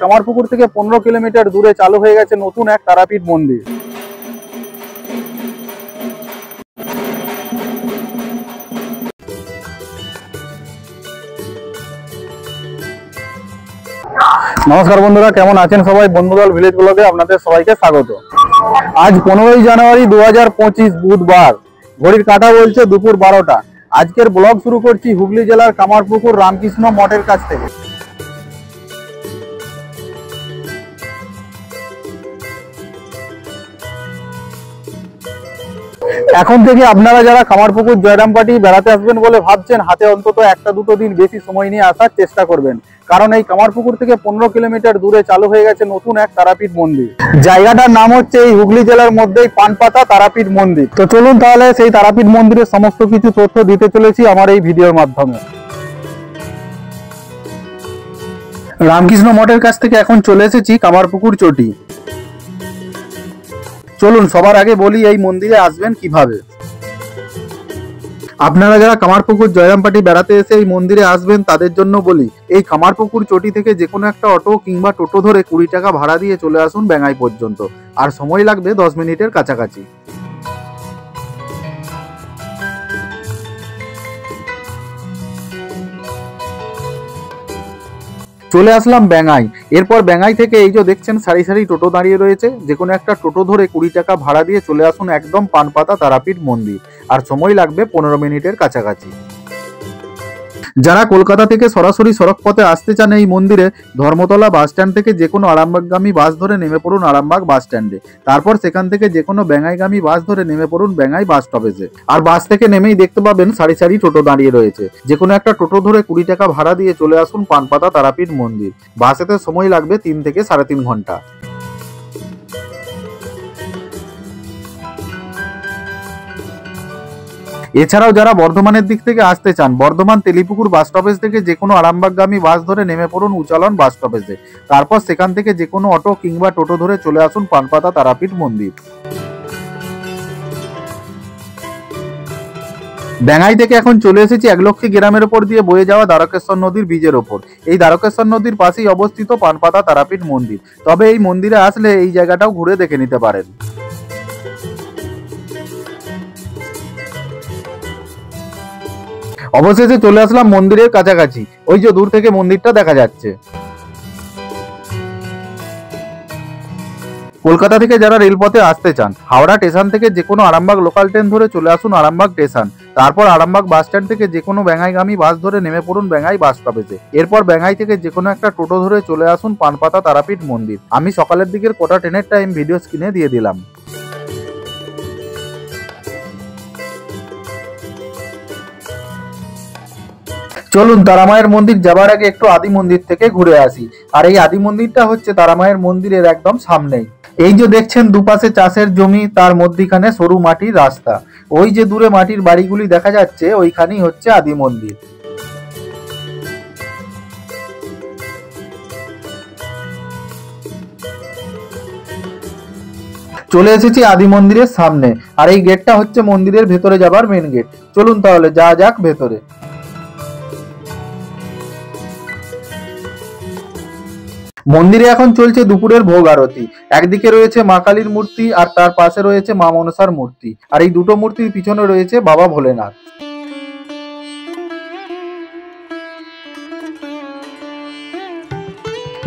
কামারপুকুর থেকে 15 কিলোমিটার দূরে চালু হয়ে গেছে নতুন এক তারাপীঠ মন্দির। নমস্কার বন্ধুরা, কেমন আছেন সবাই? বন্ধুদল ভিলেজ ব্লগে আপনাদের সবাইকে স্বাগত। আজ 15ই জানুয়ারি 2025 বুধবার, ঘড়ির কাঁটা বলছে দুপুর 12টা। আজকের ব্লগ শুরু করছি হুগলি জেলার কামারপুকুর রামকৃষ্ণ মঠের কাছ থেকে। এখন থেকে আপনারা যারা কামারপুকুর জয়রামবাটি বেড়াতে আসবেন বলে ভাবছেন, হাতে অন্তত একটা দুটো দিন বেশি সময় নিয়ে আসার চেষ্টা করবেন, কারণ এই কামারপুকুর থেকে 15 কিলোমিটার দূরে চালু হয়ে গেছে নতুন এক তারাপীঠ মন্দির। জায়গাটার নাম হচ্ছে এই হুগলি জেলার মধ্যেই পানপাতা তারাপীঠ মন্দির। তো চলুন তাহলে সেই তারাপীঠ মন্দিরের সমস্ত কিছু তথ্য দিতে চলেছি আমার এই ভিডিওর মাধ্যমে। রামকৃষ্ণ মঠের কাছ থেকে এখন চলে এসেছি কামারপুকুর চটি। চলুন সবার আগে বলি এই মন্দিরে আসবেন কিভাবে। আপনারা যারা কামারপুকুর জয়রামবাটি বেড়াতে এসে এই মন্দিরে আসবেন তাদের জন্য বলি, এই কামারপুকুর চটি থেকে যে কোনো একটা অটো কিংবা টোটো ধরে 20 টাকা ভাড়া দিয়ে চলে আসুন বেঙ্গাই পর্যন্ত, আর সময় লাগবে 10 মিনিটের কাছাকাছি। চলে আসলাম বেঙ্গাই। এরপর বেঙ্গাই থেকে এই যে দেখছেন সারি সারি টোটো দাঁড়িয়ে রয়েছে, যে কোনো একটা টোটো ধরে 20 টাকা ভাড়া দিয়ে চলে আসুন একদম পানপাতা তারাপীঠ মন্দির, আর সময় লাগবে 15 মিনিটের কাছাকাছি। যারা কলকাতা থেকে সরাসরি সড়ক পথে আসতে চান এই মন্দিরে, ধর্মতলা বাস স্ট্যান্ড থেকে যে কোনো আরামবাগগামী বাস ধরে নেমে পড়ুন আরামবাগ বাস স্ট্যান্ডে। তারপর সেখান থেকে যে কোনো বেঙ্গাইগামী বাস ধরে নেমে পড়ুন বেঙ্গাই বাস স্টপেজে। আর বাস থেকে নেমেই দেখতে পাবেন সারি সারি টোটো দাঁড়িয়ে রয়েছে, যে কোনো একটা টোটো ধরে 20 টাকা ভাড়া দিয়ে চলে আসুন পানপাতা তারাপীঠ মন্দির। বাসেতে সময় লাগবে 3 থেকে 3.5 ঘন্টা। এছাড়াও যারা বর্ধমানের দিক থেকে আসতে চান, বর্ধমান তেলিপুকুর বাস স্টপেজ থেকে যে কোনো আরামবাগগামী বাস ধরে নেমে পড়ুন উচালন বাস স্টপেজে। তারপর সেখান থেকে যে কোনো অটো কিংবা টোটো ধরে চলে আসুন পানপাতা তারাপীঠ মন্দির। বেঙ্গাই থেকে এখন চলে এসেছি একলক্ষী গ্রামের ওপর দিয়ে বয়ে যাওয়া দ্বারকেশ্বর নদীর ব্রিজের ওপর। এই দ্বারকেশ্বর নদীর পাশেই অবস্থিত পানপাতা তারাপীঠ মন্দির। তবে এই মন্দিরে আসলে এই জায়গাটাও ঘুরে দেখে নিতে পারেন। অবশেষে চলে আসলাম মন্দিরের কাছাকাছি, ওই যে দূর থেকে মন্দিরটা দেখা যাচ্ছে। কলকাতা থেকে যারা রেলপথে আসতে চান, হাওড়া স্টেশন থেকে যে কোনো আরামবাগ লোকাল ট্রেন ধরে চলে আসুন আরামবাগ স্টেশন। তারপর আরামবাগ বাস স্ট্যান্ড থেকে যে কোনো বেঙ্গাইগামী বাস ধরে নেমে পড়ুন বেঙ্গাই বাস স্টপেজে। এরপর বেঙ্গাই থেকে যে কোনো একটা টোটো ধরে চলে আসুন পানপাতা তারাপীঠ মন্দির। আমি সকালের দিকের কটা ট্রেনের টাইম ভিডিও স্ক্রিনে দিয়ে দিলাম। চলুন তারামায়ের মন্দির যাবার আগে একটু আদি মন্দির থেকে ঘুরে আসি। আর এই আদি মন্দিরটা হচ্ছে তারামায়ের মন্দিরের একদম সামনেই। এই যে দেখছেন দুপাশে চাষের জমি, তার মধ্যিখানে সরু মাটির রাস্তা। ওই যে দূরে মাটির বাড়িগুলি দেখা যাচ্ছে, ওইখানেই হচ্ছে আদি মন্দির। চলে এসেছি আদি মন্দিরের সামনে, আর এই গেটটা হচ্ছে মন্দিরের ভেতরে যাবার মেন গেট। চলুন তাহলে যা যাক ভেতরে। মন্দিরে এখন চলছে দুপুরের ভোগ আরতি। একদিকে রয়েছে মা কালীর মূর্তি, আর তার পাশে রয়েছে মা মনসার মূর্তি, আর এই দুটো মূর্তির পিছনে রয়েছে বাবা ভোলেনাথ।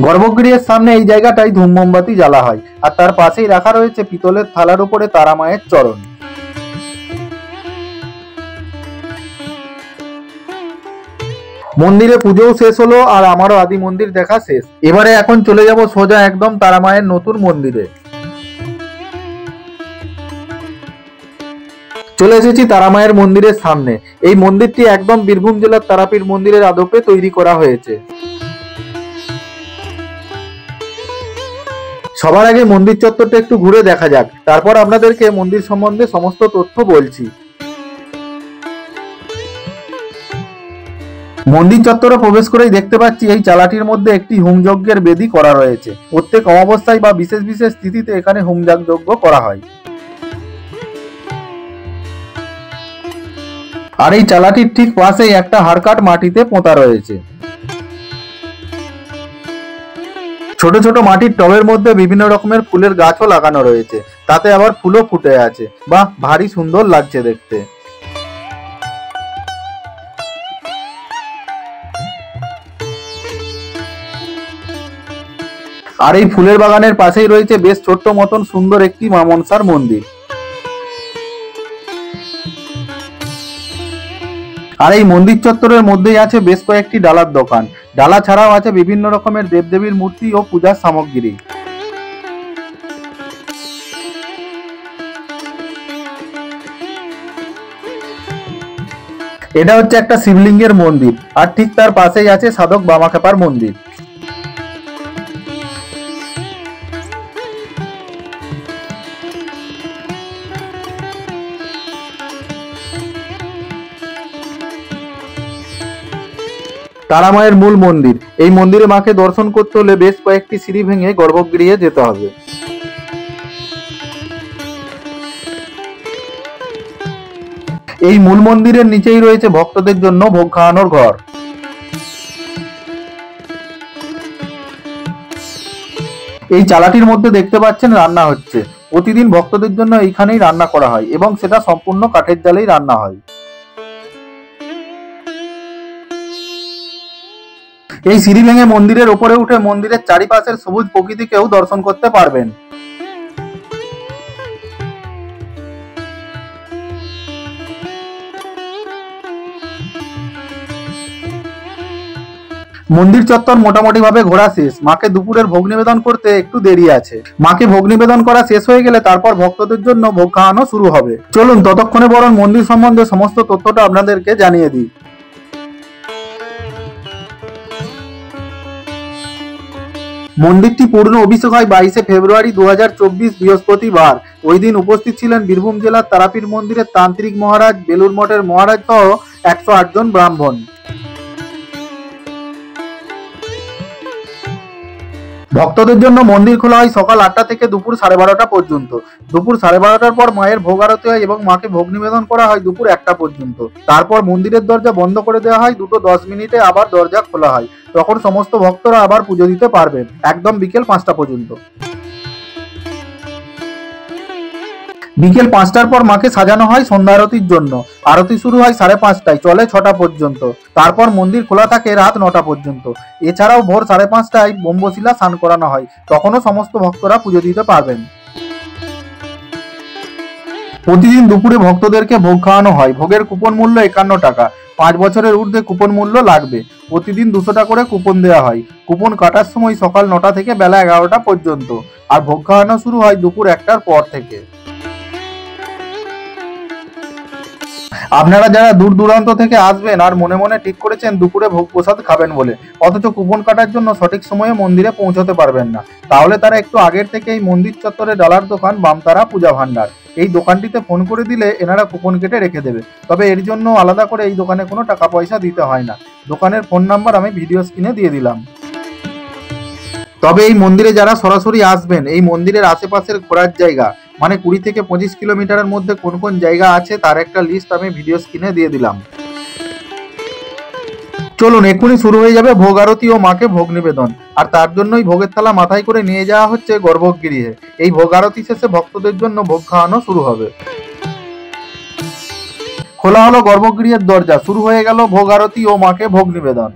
গর্ভগৃহের সামনে এই জায়গাটায় ধূম মোমবাতি জ্বালা হয়, আর তার পাশেই রাখা রয়েছে পিতলের থালার উপরে তারা মায়ের চরণ। মন্দিরে পুজোও শেষ হলো, আর আমারও আদি মন্দির দেখা শেষ। এবারে এখন চলে যাব সোজা একদম তারা মায়ের নতুন মন্দিরে। চলে এসেছি তারা মায়ের মন্দিরের সামনে। এই মন্দিরটি একদম বীরভূম জেলার তারাপীঠ মন্দিরের আদপে তৈরি করা হয়েছে। সবার আগে মন্দির চত্বরটা একটু ঘুরে দেখা যাক, তারপর আপনাদেরকে মন্দির সম্বন্ধে সমস্ত তথ্য বলছি। মন্দির চত্বরে প্রবেশ করেই দেখতে পাচ্ছি এই চালাটির মধ্যে একটি হোমযজ্ঞের বেদি করা রয়েছে। প্রত্যেক অমাবস্যায় বা বিশেষ বিশেষ তিথিতে এখানে হোমযজ্ঞ করা হয়। আর এই চালাটির ঠিক পাশেই একটা হাড়কাট মাটিতে পোঁতা রয়েছে। ছোট ছোট মাটির টবের মধ্যে বিভিন্ন রকমের ফুলের গাছও লাগানো রয়েছে, তাতে আবার ফুলও ফুটে আছে। বাহ, ভারী সুন্দর লাগছে দেখতে। আর এই ফুলের বাগানের পাশেই রয়েছে বেশ ছোট্ট মতন সুন্দর একটি মা মনসার মন্দির। আর এই মন্দির চত্বরের মধ্যেই আছে বেশ কয়েকটি ডালার দোকান। ডালা ছাড়াও আছে বিভিন্ন রকমের দেবদেবীর মূর্তি ও পূজার সামগ্রী। এটা হচ্ছে একটা শিবলিঙ্গের মন্দির, আর ঠিক তার পাশেই আছে সাধক বামাখ্যাপার মন্দির। তারা মায়ের মূল মন্দির। এই মন্দিরে মাকে দর্শন করতে হলে বেশ কয়েকটি সিঁড়ি ভেঙে গর্ভগৃহে যেতে হবে। এই মূল মন্দিরের নিচেই রয়েছে ভক্তদের জন্য ভোগ খাওয়ানোর ঘর। এই চালাটির মধ্যে দেখতে পাচ্ছেন রান্না হচ্ছে। প্রতিদিন ভক্তদের জন্য এইখানেই রান্না করা হয় এবং সেটা সম্পূর্ণ কাঠের জালেই রান্না হয়। এই সিঁড়ি ভেঙে মন্দিরের উপরে উঠে মন্দিরের চারিপাশের সবুজ প্রকৃতিকেও দর্শন করতে পারবেন। মন্দির চত্বর মোটামুটি ভাবে ঘোরা শেষ। মাকে দুপুরের ভোগ নিবেদন করতে একটু দেরি আছে। মাকে ভোগ নিবেদন করা শেষ হয়ে গেলে তারপর ভক্তদের জন্য ভোগ খাওয়ানো শুরু হবে। চলুন ততক্ষণে বরং মন্দির সম্বন্ধে সমস্ত তথ্যটা আপনাদেরকে জানিয়ে দিই। মন্দিরটি পূর্ণ অভিষেক হয় 22শে ফেব্রুয়ারি 2024 বৃহস্পতিবার। ওই দিন উপস্থিত ছিলেন বীরভূম জেলার তারাপীঠ মন্দিরের তান্ত্রিক মহারাজ, বেলুর মঠের মহারাজ সহ 108 জন ব্রাহ্মণ। ভক্তদের জন্য মন্দির খোলা হয় সকাল 8টা থেকে দুপুর 12:30 পর্যন্ত। দুপুর 12:30টার পর মায়ের ভোগ আরতি হয় এবং মাকে ভোগ নিবেদন করা হয় দুপুর 1টা পর্যন্ত। তারপর মন্দিরের দরজা বন্ধ করে দেওয়া হয়। 2:10 মিনিটে আবার দরজা খোলা হয়। তখন সমস্ত ভক্তরা আবার পুজো দিতে পারবেন একদম বিকেল 5টা পর্যন্ত। বিকেল 5টার পর মাকে সাজানো হয় সন্ধ্যা আরতির জন্য। আরতি শুরু হয় 5:30টায়, চলে 6টা পর্যন্ত। তারপর মন্দির খোলা থাকে রাত 9টা পর্যন্ত। এছাড়াও ভোর 5:30টায় ব্রহ্মশিলা স্নান করানো হয়। তখনও সমস্ত ভক্তরা পুজো দিতে পারবেন। প্রতিদিন দুপুরে ভক্তদেরকে ভোগ খাওয়ানো হয়। ভোগের কুপন মূল্য 51 টাকা। 5 বছরের ঊর্ধ্বে কুপন মূল্য লাগবে। প্রতিদিন 200 টাকা করে কুপন দেওয়া হয়। কুপন কাটার সময় সকাল 9টা থেকে বেলা 11টা পর্যন্ত। আর ভোগ খাওয়ানো শুরু হয় দুপুর 1টার পর থেকে। আপনারা যারা দূর দূরান্ত থেকে আসবেন আর মনে মনে ঠিক করেছেন দুপুরে ভোগ প্রসাদ খাবেন বলে, অথচ কুপন কাটার জন্য সঠিক সময়ে মন্দিরে পৌঁছতে পারবেন না, তাহলে তারা একটু আগের থেকে এই মন্দির চত্বরে ডালার দোকান বামতারা পূজা ভান্ডার, এই দোকানটিতে ফোন করে দিলে এনারা কুপন কেটে রেখে দেবে। তবে এর জন্য আলাদা করে এই দোকানে কোনো টাকা পয়সা দিতে হয় না। দোকানের ফোন নাম্বার আমি ভিডিও স্ক্রিনে দিয়ে দিলাম। তবে এই মন্দিরে যারা সরাসরি আসবেন, এই মন্দিরের আশেপাশের ঘোরার জায়গা মানে 20 থেকে 25 কিলোমিটারের মধ্যে কোন কোন জায়গা আছে তার একটা লিস্ট আমি ভিডিও স্ক্রিনে দিয়ে দিলাম। চলুন এক্ষুনি শুরু হয়ে যাবে ভোগ আরতি ও মাকে ভোগ নিবেদন। আর তার জন্যই ভোগের থালা মাথায় করে নিয়ে যাওয়া হচ্ছে গর্ভগৃহে। এই ভোগ আরতি শেষে ভক্তদের জন্য ভোগ খাওয়ানো শুরু হবে। খোলা হলো গর্ভগৃহের দরজা, শুরু হয়ে গেল ভোগ আরতি ও মাকে ভোগ নিবেদন।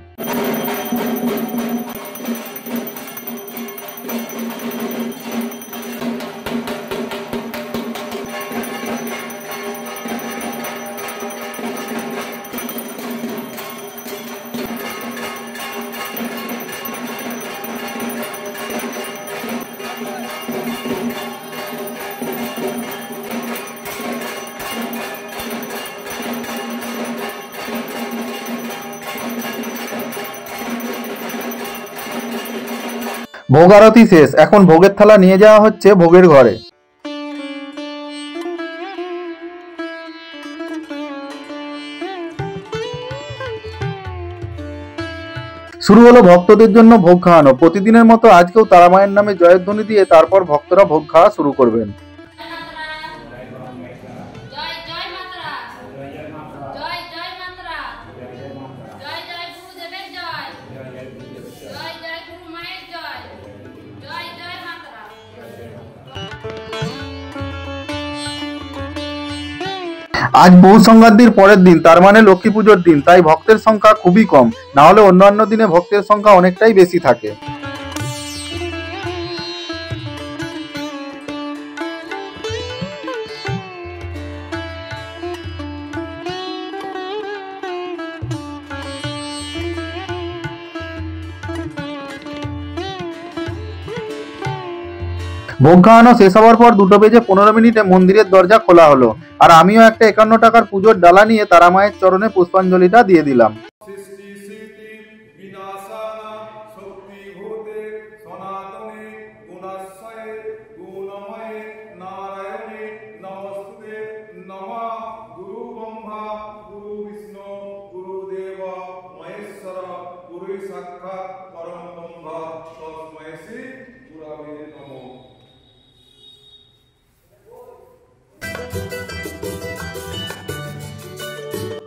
ভোগ আরতি শেষ, এখন ভোগের থালা নিয়ে যাওয়া হচ্ছে ভোগের ঘরে। শুরু হলো ভক্তদের জন্য ভোগ খাওয়ানো। প্রতিদিনের মতো আজকেও তারা মায়ের নামে জয়ধ্বনি দিয়ে তারপর ভক্তরা ভোগ খাওয়া শুরু করবেন। আজ বহু সংক্রান্তির পরের দিন, তার মানে লক্ষ্মী পুজোর দিন, তাই ভক্তের সংখ্যা খুবই কম। না হলে অন্যান্য দিনে ভক্তের সংখ্যা অনেকটাই বেশি থাকে। ভোগ খাওয়ানো শেষ হওয়ার পর 2:15 মন্দিরের দরজা খোলা হলো, আর আমিও একটা 51 টাকার পুজোর ডালা নিয়ে তারা মায়ের চরণে পুষ্পাঞ্জলিটা দিয়ে দিলাম। সৃষ্টি স্মৃতি বিনাশানা শক্তিভূতে সনাতনে গুণাশ্রয়ে গুণময়ে নারায়ণে নমস্তুতে নমঃ। গুরু ব্রহ্মা গুরু বিষ্ণু গুরুদেব মহেশ্বর গুরু সাক্ষাৎ পরম ব্রহ্ম তস্मै শ্রী গুরবে নমঃ।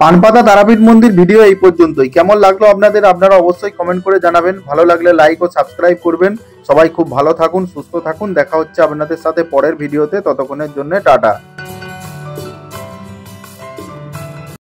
পানপাতা তারাপীঠ মন্দির ভিডিও এই পর্যন্তই। কেমন লাগলো আপনাদের, আপনারা অবশ্যই কমেন্ট করে জানাবেন। ভালো লাগলে লাইক ও সাবস্ক্রাইব করবেন। সবাই খুব ভালো থাকুন, সুস্থ থাকুন। দেখা হচ্ছে আপনাদের সাথে পরের ভিডিওতে। ততক্ষণের জন্য টাটা।